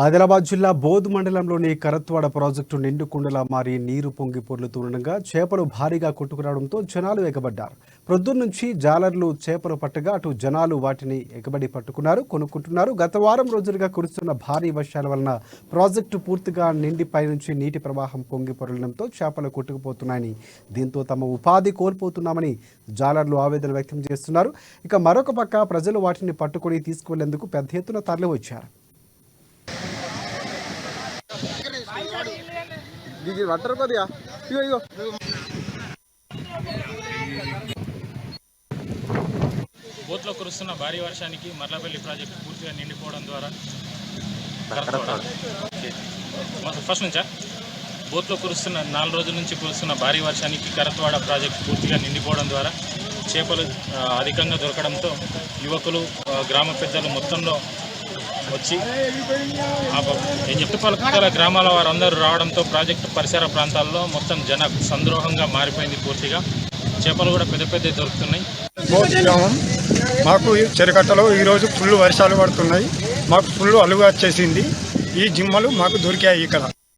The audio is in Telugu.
ఆదిలాబాద్ జిల్లా బోధ్ మండలంలోని కరత్వాడ ప్రాజెక్టు నిండుకుండలా మారి నీరు పొంగి పొర్లుతుండగా చేపలు భారీగా కొట్టుకురావడంతో జనాలు ఎగబడ్డారు. ప్రొద్దున నుంచి జాలర్లు చేపలు పట్టగా అటు జనాలు వాటిని ఎగబడి పట్టుకున్నారు, కొనుక్కుంటున్నారు. గత వారం రోజులుగా కురుస్తున్న భారీ వర్షాల వలన ప్రాజెక్టు పూర్తిగా నిండి పైనుంచి నీటి ప్రవాహం పొంగి పొరలడంతో చేపలు కొట్టుకుపోతున్నాయని, దీంతో తమ ఉపాధి కోల్పోతున్నామని జాలర్లు ఆవేదన వ్యక్తం చేస్తున్నారు. ఇక మరొక పక్క ప్రజలు వాటిని పట్టుకుని తీసుకువెళ్లేందుకు పెద్ద ఎత్తున తరలివచ్చారు. బోత్లో కురుస్తున్న భారీ వర్షానికి మర్లపల్లి ప్రాజెక్టు పూర్తిగా నిండిపోవడం ద్వారా ఫస్ట్ నుంచా బోత్లో కురుస్తున్న 4 రోజుల నుంచి కురుస్తున్న భారీ వర్షానికి కరత్వాడ ప్రాజెక్టు పూర్తిగా నిండిపోవడం ద్వారా చేపలు అధికంగా దొరకడంతో యువకులు, గ్రామ పెద్దలు మొత్తంలో వచ్చి చుట్టుపక్కల గ్రామాల వారందరూ రావడంతో ప్రాజెక్టు పరిసర ప్రాంతాల్లో మొత్తం జన సంద్రోహంగా మారిపోయింది. పూర్తిగా చేపలు కూడా పెద్ద పెద్ద దొరుకుతున్నాయి. మాకు చెరకట్టలో ఈరోజు ఫుల్ వర్షాలు పడుతున్నాయి. మాకు ఫుల్ అలుగు వచ్చేసింది. ఈ జిమ్మలు మాకు దొరికాయి ఇక్కడ.